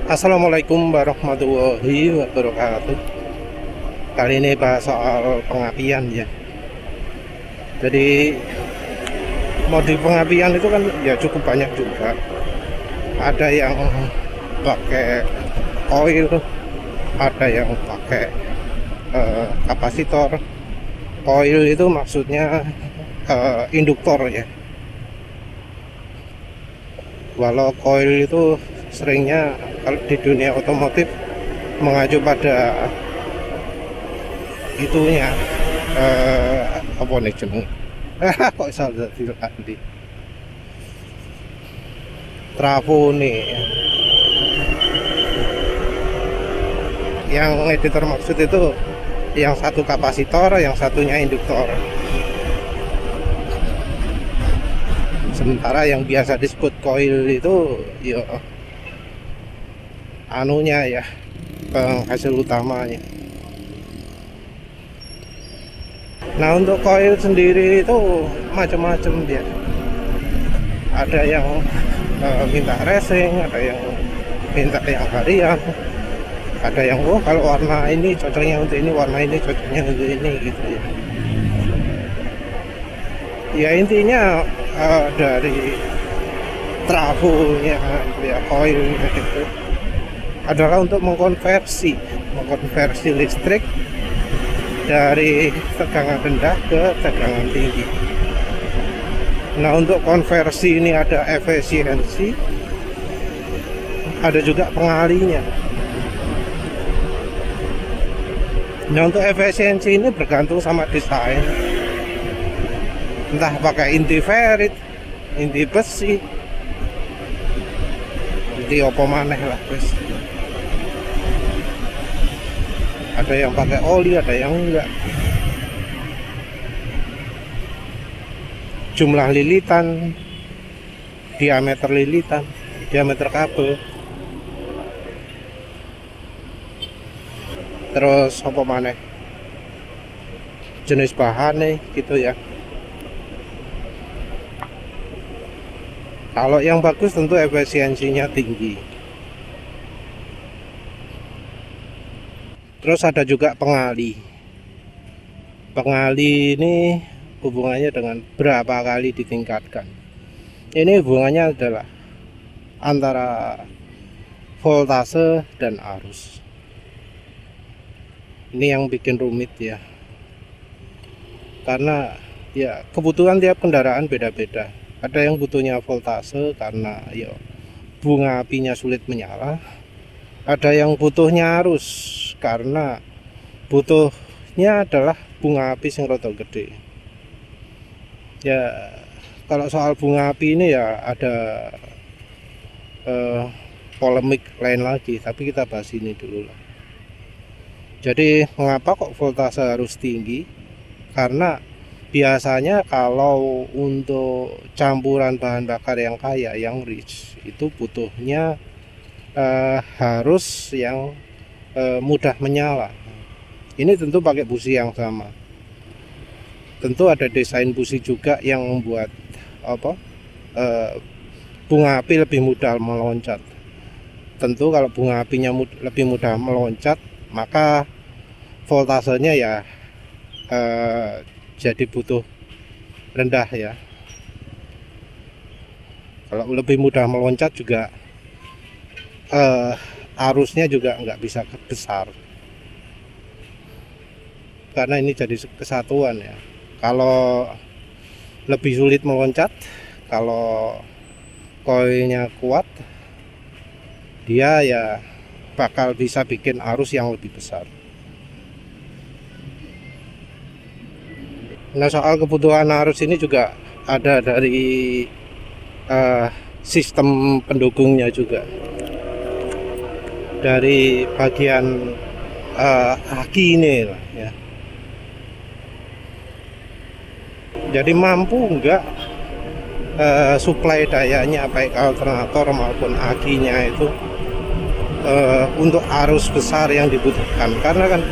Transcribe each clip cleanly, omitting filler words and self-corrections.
Assalamualaikum warahmatullahi wabarakatuh. Kali ini bahas soal pengapian ya. Jadi model pengapian itu kan ya cukup banyak juga. Ada yang pakai oil, ada yang pakai kapasitor. Oil itu maksudnya induktor ya. Walau oil itu seringnya kalau di dunia otomotif mengacu pada itunya apa nih jeneng kok salah tadi trafo nih yang editor maksud itu yang satu kapasitor, yang satunya induktor. Sementara yang biasa disebut coil itu ya anunya ya, penghasil utamanya. Nah, untuk coil sendiri itu macam-macam dia. Ada yang minta racing, ada yang minta yang harian, ada yang kalau warna ini cocoknya untuk ini, warna ini cocoknya untuk ini gitu ya. Ya intinya dari trafonya ya, coil itu adalah untuk mengkonversi listrik dari tegangan rendah ke tegangan tinggi. Nah, untuk konversi ini ada efisiensi, ada juga pengalinya. Nah, untuk efisiensi ini bergantung sama desain, entah pakai inti ferrit, inti besi, inti apa maneh lah guys. Ada yang pakai oli, ada yang enggak. Jumlah lilitan, diameter lilitan, diameter kabel. Terus apa mana? Jenis bahan nih gitu ya. Kalau yang bagus tentu efisiensinya tinggi. Terus ada juga pengali. Pengali ini hubungannya dengan berapa kali ditingkatkan. Ini hubungannya adalah antara voltase dan arus. Ini yang bikin rumit ya. Karena ya kebutuhan tiap kendaraan beda-beda. Ada yang butuhnya voltase karena ya bunga apinya sulit menyala. Ada yang butuhnya arus karena butuhnya adalah bunga api sing rada gede. Ya kalau soal bunga api ini ya ada polemik lain lagi, tapi kita bahas ini dulu lah. Jadi mengapa kok voltase harus tinggi? Karena biasanya kalau untuk campuran bahan bakar yang kaya, yang rich, itu butuhnya harus yang mudah menyala. Ini tentu pakai busi yang sama. Tentu ada desain busi juga yang membuat bunga api lebih mudah meloncat. Tentu kalau bunga apinya lebih mudah meloncat, maka voltasenya ya jadi butuh rendah ya. Kalau lebih mudah meloncat juga arusnya juga nggak bisa besar, karena ini jadi kesatuan ya. Kalau lebih sulit meloncat, kalau koilnya kuat, dia ya bakal bisa bikin arus yang lebih besar. Nah, soal kebutuhan arus ini juga ada dari sistem pendukungnya juga. Dari bagian aki ini lah ya. Jadi mampu enggak suplai dayanya baik alternator maupun akinya itu untuk arus besar yang dibutuhkan. Karena kan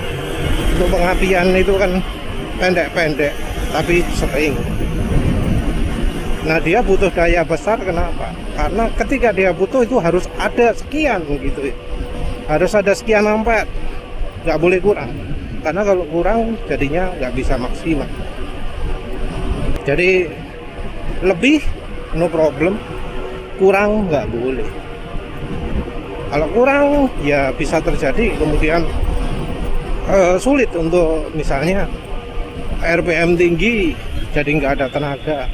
untuk pengapian itu kan pendek-pendek tapi sering. Nah, dia butuh daya besar. Kenapa? karena ketika dia butuh itu harus ada sekian gitu ya, harus ada sekian ampere, nggak boleh kurang, karena kalau kurang jadinya nggak bisa maksimal. Jadi lebih no problem, kurang nggak boleh. Kalau kurang ya bisa terjadi kemudian sulit untuk misalnya RPM tinggi, jadi nggak ada tenaga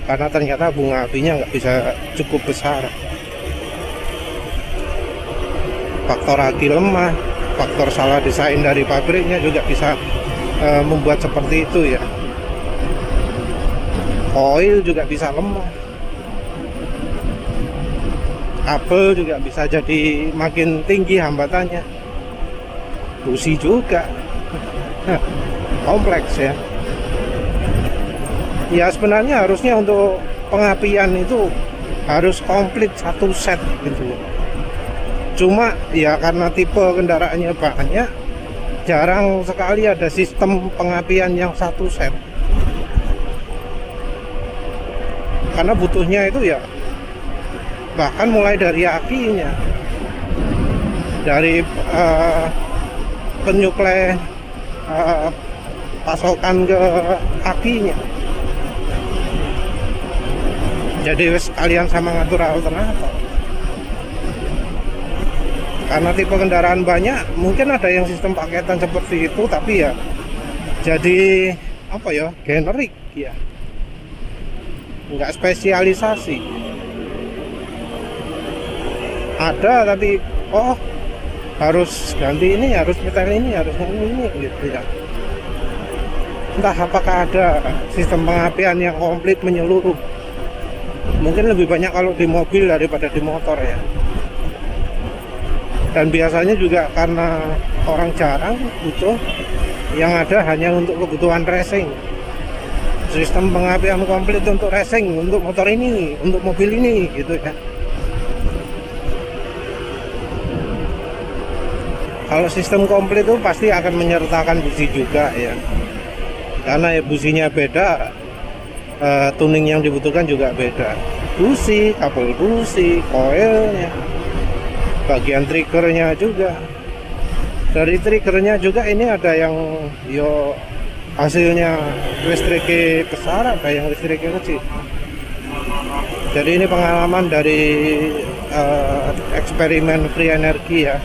karena ternyata bunga apinya nggak bisa cukup besar. Faktor aki lemah, faktor salah desain dari pabriknya juga bisa membuat seperti itu ya. Koil juga bisa lemah, kabel juga bisa jadi makin tinggi hambatannya, busi juga. Kompleks ya. Ya sebenarnya harusnya untuk pengapian itu harus komplit satu set gitu. Cuma ya karena tipe kendaraannya banyak, jarang sekali ada sistem pengapian yang satu set. Karena butuhnya itu ya bahkan mulai dari akinya, dari penyuplai pasokan ke akinya. Jadi sekalian sama ngatur alternator. Karena tipe kendaraan banyak, mungkin ada yang sistem paketan seperti itu, tapi ya jadi apa ya, generik ya, nggak spesialisasi. Ada tapi oh harus ganti ini, harus nyetel ini, harus ini gitu ya. Entah apakah ada sistem pengapian yang komplit menyeluruh. Mungkin lebih banyak kalau di mobil daripada di motor ya. Dan biasanya juga karena orang jarang butuh, yang ada hanya untuk kebutuhan racing. Sistem pengapian komplit untuk racing, untuk motor ini, untuk mobil ini gitu ya. Kalau sistem komplit itu pasti akan menyertakan busi juga ya. Karena ya businya beda, tuning yang dibutuhkan juga beda. Busi, kabel busi, koilnya, bagian triggernya juga. Dari triggernya juga ini ada yang yo hasilnya listriknya besar, ada yang listriknya kecil. Jadi ini pengalaman dari eksperimen free energi ya.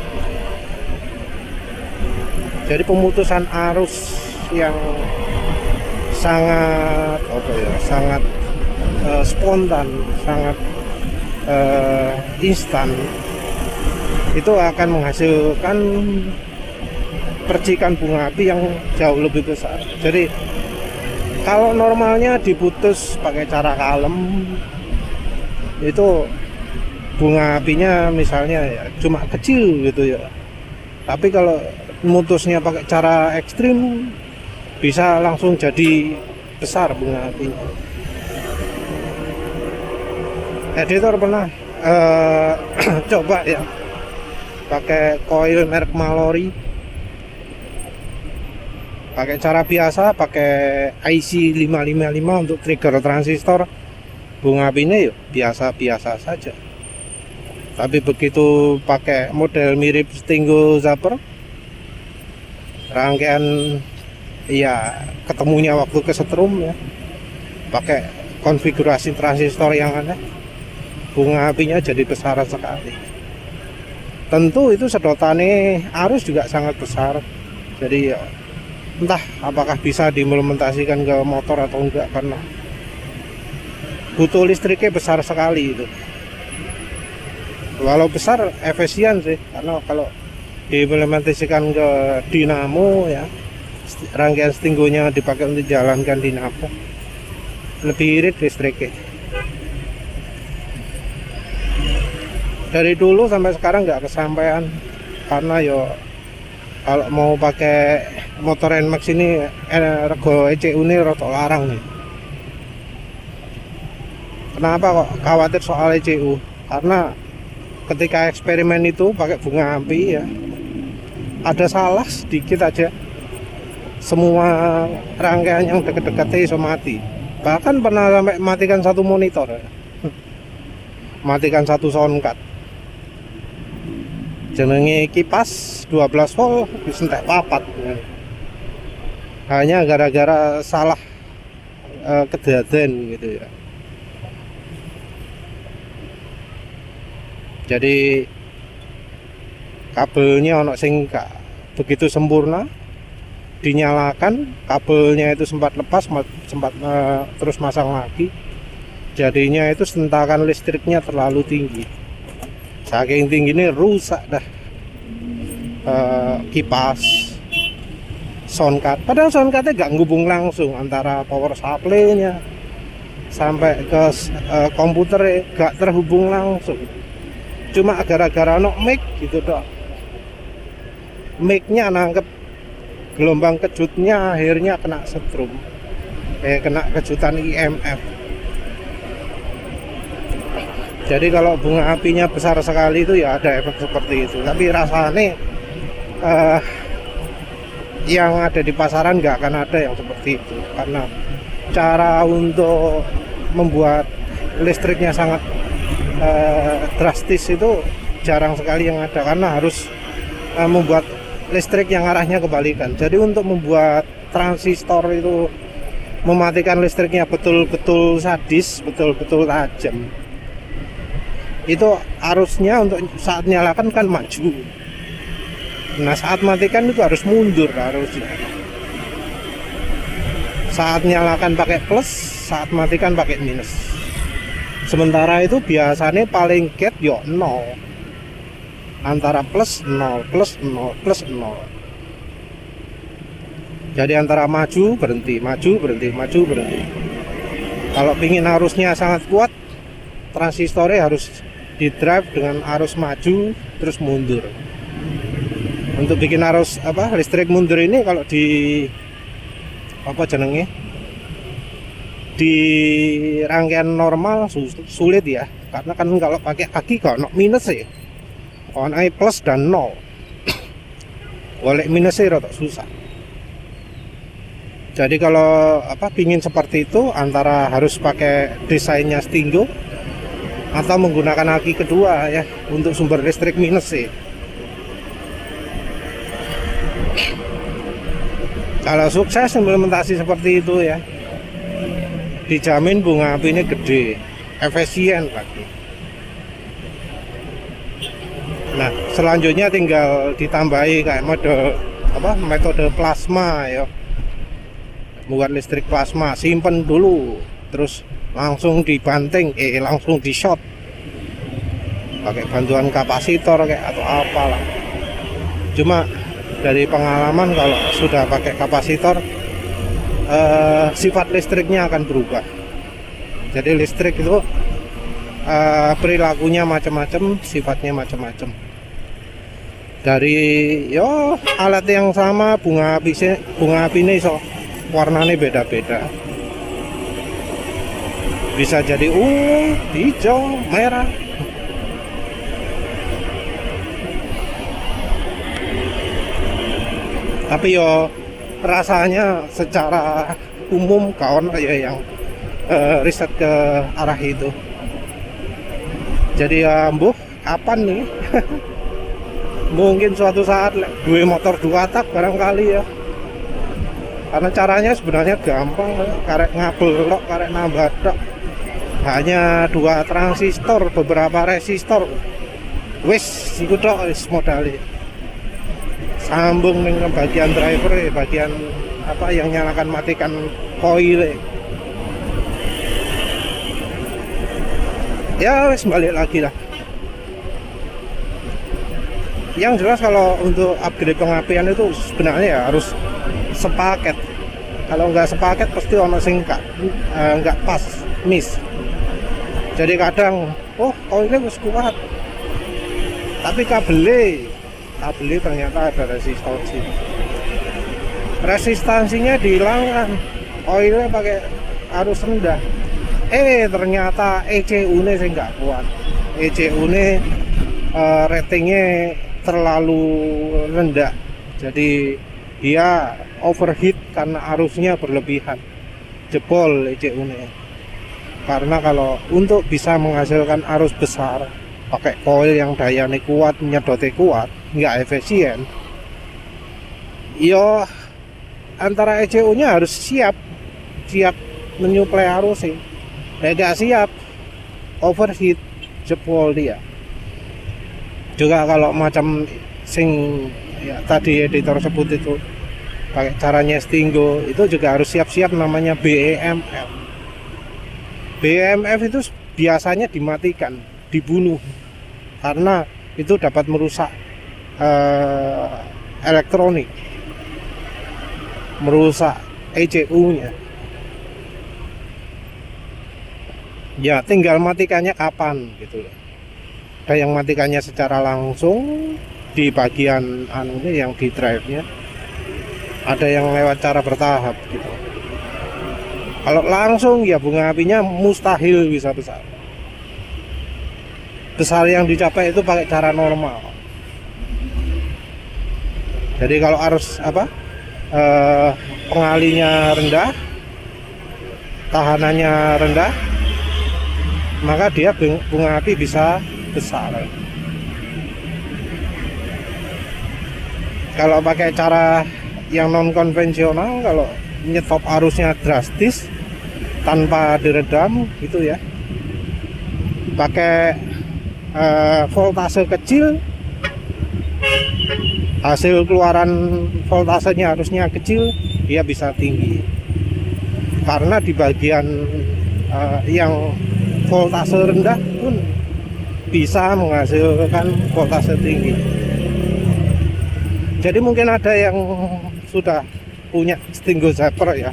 Jadi pemutusan arus yang sangat sangat spontan, sangat instan, itu akan menghasilkan percikan bunga api yang jauh lebih besar. Jadi kalau normalnya diputus pakai cara kalem, itu bunga apinya misalnya ya cuma kecil gitu ya. Tapi kalau mutusnya pakai cara ekstrim, bisa langsung jadi besar bunga apinya. Editor pernah coba ya pakai coil merek Mallory, pakai cara biasa, pakai IC 555 untuk trigger transistor, bunga apinya yuk biasa-biasa saja. Tapi begitu pakai model mirip Stingo Zapper, rangkaian ya ketemunya waktu kesetrum ya, pakai konfigurasi transistor yang aneh, bunga apinya jadi besar sekali. Tentu itu sedotannya arus juga sangat besar. Jadi ya entah apakah bisa diimplementasikan ke motor atau enggak, karena butuh listriknya besar sekali itu. Walau besar efisien sih, karena kalau diimplementasikan ke dinamo ya, rangkaian stinggonya dipakai untuk jalankan dinamo, lebih irit listriknya. Dari dulu sampai sekarang nggak kesampaian, karena yo kalau mau pakai motor NMAX ini rego ECU ini rotok larang nih. Kenapa kok khawatir soal ECU? Karena ketika eksperimen itu pakai bunga api ya, ada salah sedikit aja, semua rangkaian yang dekat-dekatnya iso mati. Bahkan pernah sampai matikan satu monitor. matikan satu soundcard. Jenenge kipas 12 volt disentek papat. Hanya gara-gara salah kedaden gitu ya. Jadi kabelnya ono sing gak begitu sempurna, dinyalakan kabelnya itu sempat lepas, sempat terus masang lagi, jadinya itu sentakan listriknya terlalu tinggi. Saking tinggi ini rusak dah kipas, soundcard. Padahal soundcardnya gak ngubung langsung antara power supply-nya sampai ke komputer, gak terhubung langsung. Cuma gara-gara no mic gitu dok, mic-nya nangkep gelombang kejutnya, akhirnya kena setrum, kena kejutan IMF. Jadi kalau bunga apinya besar sekali itu ya ada efek seperti itu. Tapi rasanya yang ada di pasaran nggak akan ada yang seperti itu, karena cara untuk membuat listriknya sangat drastis itu jarang sekali yang ada, karena harus membuat listrik yang arahnya kebalikan. Jadi untuk membuat transistor itu mematikan listriknya betul-betul sadis, betul-betul tajam, itu arusnya untuk saat nyalakan kan maju. Nah saat matikan itu harus mundur arusnya. Saat nyalakan pakai plus, saat matikan pakai minus. Sementara itu biasanya paling gap yo 0, antara plus 0, plus 0, plus 0. Jadi antara maju berhenti, maju berhenti, maju berhenti. Kalau ingin arusnya sangat kuat, transistornya harus di drive dengan arus maju terus mundur. Untuk bikin arus listrik mundur ini kalau di di rangkaian normal sulit ya, karena kan kalau pakai kaki kalau minus ya, kalau plus dan 0 boleh minusnya rada susah. Jadi kalau pingin seperti itu, antara harus pakai desainnya Stingo atau menggunakan aki kedua ya untuk sumber listrik minus sih. Kalau sukses implementasi seperti itu ya, dijamin bunga api ini gede, efisien lagi. Nah selanjutnya tinggal ditambahi kayak metode plasma ya, buat listrik plasma. Simpen dulu, terus langsung dibanting, langsung di short pakai bantuan kapasitor kayak atau apalah. Cuma dari pengalaman kalau sudah pakai kapasitor, sifat listriknya akan berubah. Jadi listrik itu perilakunya macam-macam, sifatnya macam-macam. Dari alat yang sama, bunga api ini warnanya beda-beda. Bisa jadi ungu, hijau, merah. Tapi rasanya secara umum kawan ya yang riset ke arah itu. Jadi kapan nih? Mungkin suatu saat dua motor dua tak barangkali ya. Karena caranya sebenarnya gampang, karek ngabel tok, karek nambah tok. Hanya 2 transistor, beberapa resistor, wis iku tok wis modalnya. Sambung dengan bagian driver, bagian yang nyalakan matikan koil. Ya wis balik lagi lah. Yang jelas kalau untuk upgrade pengapian itu sebenarnya ya harus sepaket. Kalau nggak sepaket pasti ono sing nggak pas, miss. Jadi kadang koilnya wis kuat, tapi kabelnya ternyata ada resistansinya dihilangkan, koilnya pakai arus rendah, ternyata ECU-nya saya nggak kuat. ECU-nya ratingnya terlalu rendah, jadi dia overheat karena arusnya berlebihan, jebol ECU-nya. karena kalau untuk bisa menghasilkan arus besar pakai coil yang dayanya kuat, nyedotnya kuat, nggak efisien, yo antara ECU nya harus siap menyuplai arus sih. Nggak siap, overheat, jebol dia. Juga kalau macam sing ya tadi editor sebut itu pakai caranya Stinggo, itu juga harus siap-siap namanya BEMF. BEMF itu biasanya dimatikan, dibunuh, karena itu dapat merusak elektronik, merusak ECU-nya. Ya tinggal matikannya kapan gitu loh. Ada yang matikannya secara langsung di bagian anunya yang di drive-nya, ada yang lewat cara bertahap gitu. Kalau langsung ya bunga apinya mustahil bisa besar. Besar yang dicapai itu pakai cara normal. Jadi kalau arus pengalinya rendah, tahanannya rendah, maka dia bunga api bisa besar. Kalau pakai cara yang non konvensional, kalau nyetop arusnya drastis tanpa diredam gitu ya, pakai voltase kecil, hasil keluaran voltasenya harusnya kecil, dia bisa tinggi, karena di bagian yang voltase rendah pun bisa menghasilkan voltase tinggi. Jadi mungkin ada yang sudah punya Stinggo Zapper ya.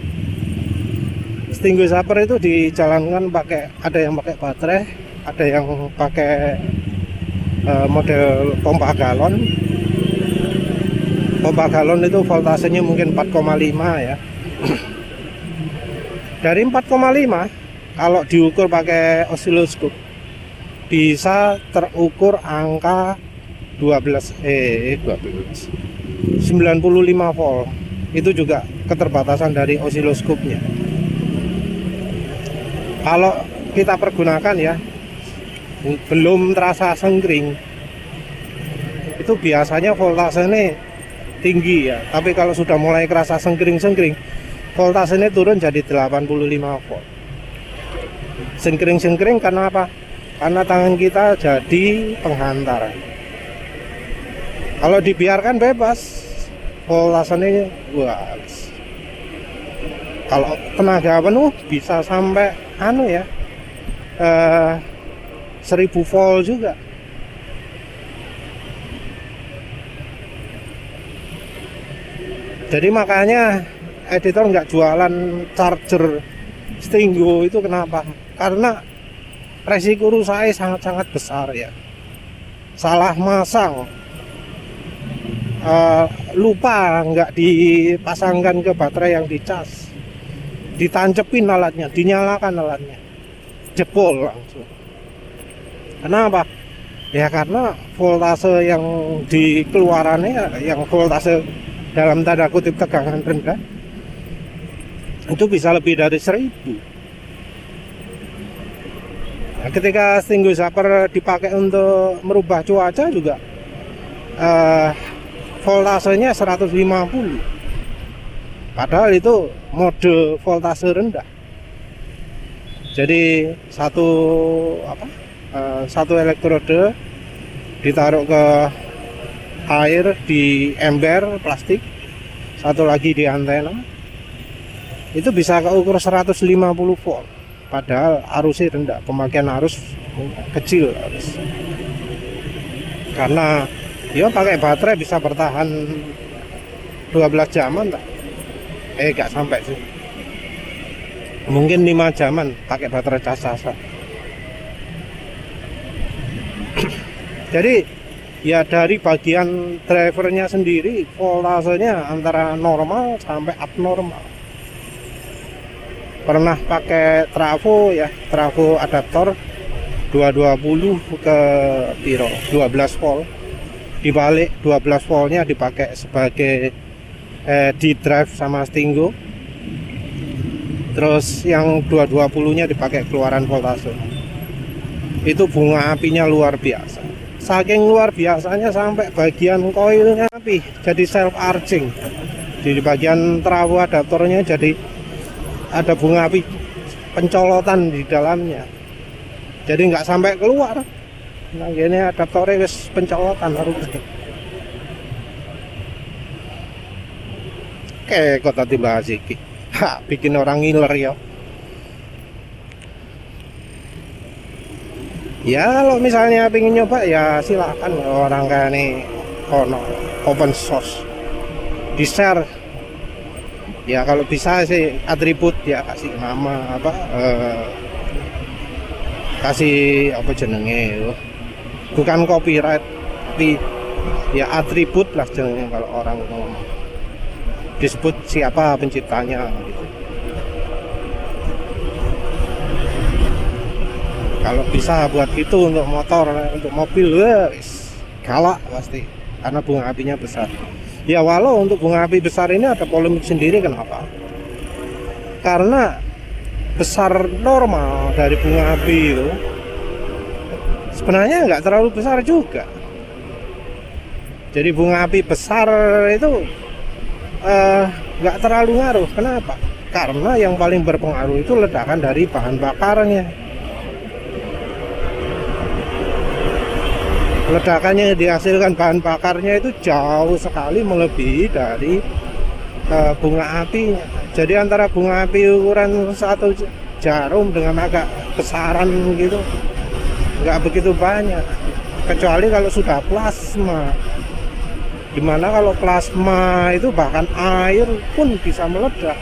Stinggo Zapper itu dijalankan pakai, ada yang pakai baterai, ada yang pakai model pompa galon. Pompa galon itu voltasenya mungkin 4,5 ya. Dari 4,5 kalau diukur pakai osiloskop bisa terukur angka 95 volt. Itu juga keterbatasan dari osiloskopnya. Kalau kita pergunakan ya, belum terasa sengkring, itu biasanya voltasenya tinggi ya. Tapi kalau sudah mulai kerasa sengkring, voltasenya turun jadi 85 volt. Sengkring karena apa? Karena tangan kita jadi penghantar. Kalau dibiarkan bebas, voltasenya kalau tenaga penuh bisa sampai 1000 volt juga. Jadi makanya editor nggak jualan charger Stinggo itu, kenapa? Karena resiko rusaknya sangat-sangat besar ya. Salah masang, lupa nggak dipasangkan ke baterai yang dicas, ditancepin alatnya, dinyalakan alatnya, jebol langsung. Kenapa? Ya karena voltase yang dikeluarannya, yang voltase dalam tanda kutip tegangan rendah, itu bisa lebih dari 1000. Nah, ketika Stinggo Zapper dipakai untuk merubah cuaca juga, voltasenya 150, padahal itu mode voltase rendah. Jadi satu elektrode ditaruh ke air di ember plastik, satu lagi di antena, itu bisa keukur 150 volt, padahal arusnya rendah, pemakaian arus kecil arus. Karena dia pakai baterai bisa bertahan 12 jaman tak? Gak sampai sih, mungkin 5 jaman pakai baterai cas-casan. Jadi ya dari bagian drivernya sendiri voltasenya antara normal sampai abnormal. Pernah pakai trafo ya, trafo adaptor 220 ke 12 volt, dibalik 12 voltnya dipakai sebagai di drive sama Stinggo, Terus yang 220 nya dipakai keluaran voltase. Itu bunga apinya luar biasa. Saking luar biasanya sampai bagian koilnya api jadi self arcing. Di bagian trafo adaptornya jadi ada bunga api pencolotan di dalamnya. Jadi nggak sampai keluar. Nah ini adaptornya wis pencolotan harusnya. Oke, kok tadi bahas iki. Bikin orang ngiler ya. Ya kalau misalnya pengen nyoba ya silakan, orang kayak nih kono open source di share ya. Kalau bisa sih atribut ya, kasih nama apa, kasih apa jenenge, bukan copyright tapi ya atribut lah jenenge. Kalau orang ngomong disebut siapa penciptanya gitu. Kalau bisa buat itu untuk motor, untuk mobil, wes galak pasti, karena bunga apinya besar. Ya walau untuk bunga api besar ini ada polemik sendiri. Kenapa? Karena besar normal dari bunga api itu sebenarnya nggak terlalu besar juga. Jadi bunga api besar itu nggak terlalu ngaruh. Kenapa? Karena yang paling berpengaruh itu ledakan dari bahan bakarnya. Ledakannya yang dihasilkan bahan bakarnya itu jauh sekali melebihi dari bunga apinya. Jadi antara bunga api ukuran satu jarum dengan agak besaran gitu nggak begitu banyak, kecuali kalau sudah plasma, dimana kalau plasma itu bahkan air pun bisa meledak,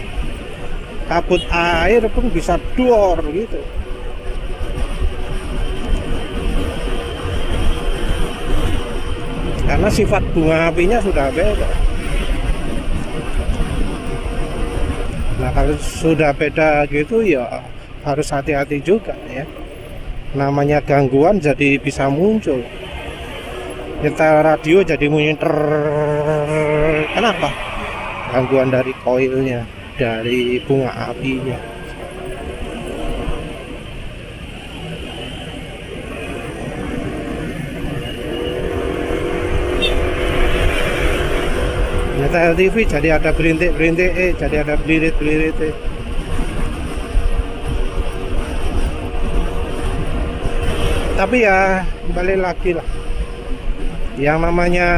kabut air pun bisa dor gitu. Karena sifat bunga apinya sudah beda. Nah kalau sudah beda gitu ya harus hati-hati juga ya. Namanya gangguan jadi bisa muncul. Nyetel radio jadi muter. Kenapa? Gangguan dari koilnya, dari bunga apinya. Nyetel TV jadi ada berintik-berintik, jadi ada belirit-belirit. Tapi ya balik lagi lah, yang namanya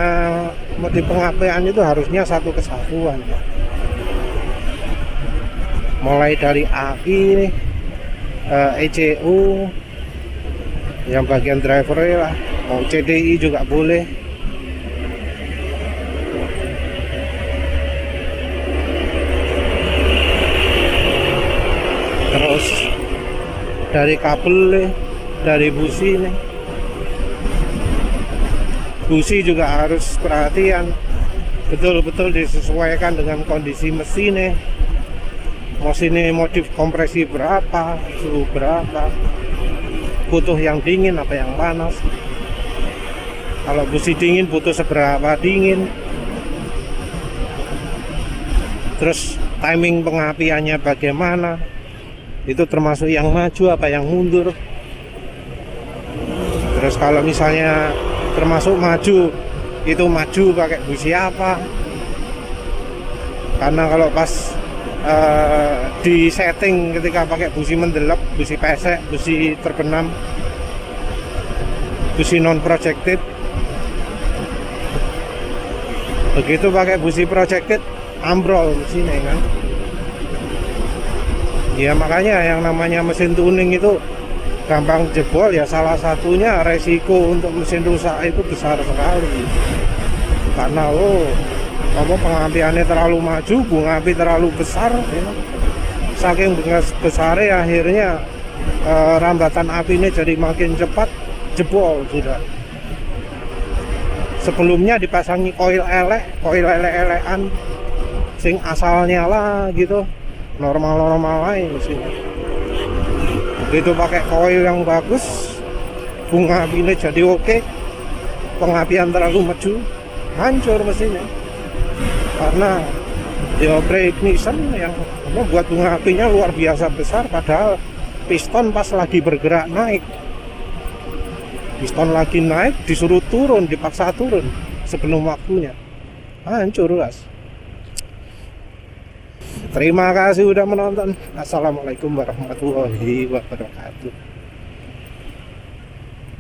motif pengapian itu harusnya satu kesatuan ya. Mulai dari aki, ECU, yang bagian driver lah, mau CDI juga boleh. Terus dari kabel, dari busi nih, busi juga harus perhatian, betul-betul disesuaikan dengan kondisi mesin nih. Mesin modif kompresi berapa, suhu berapa, butuh yang dingin apa yang panas. Kalau busi dingin butuh seberapa dingin. Terus timing pengapiannya bagaimana, itu termasuk yang maju apa yang mundur. Terus kalau misalnya termasuk maju, itu maju pakai busi apa. Karena kalau pas di setting ketika pakai busi mendelep, busi pesek, busi terbenam, busi non projected, begitu pakai busi projected ambrol mesinnya kan. Ya makanya yang namanya mesin tuning itu gampang jebol ya, salah satunya resiko untuk mesin rusak itu besar sekali. Karena pengapiannya terlalu maju, bunga api terlalu besar ya. Saking besarnya akhirnya rambatan apinya jadi makin cepat, jebol sudah. Sebelumnya dipasangi koil elek-elekan sing asal nyala gitu, normal lain sih. Begitu pakai koil yang bagus, bunga apinya jadi oke, pengapian terlalu maju, hancur mesinnya. Karena Ya brake ignition yang membuat bunga apinya luar biasa besar, padahal piston pas lagi bergerak naik. Piston lagi naik disuruh turun, dipaksa turun sebelum waktunya. Hancur gas. Terima kasih udah menonton. Assalamualaikum warahmatullahi wabarakatuh.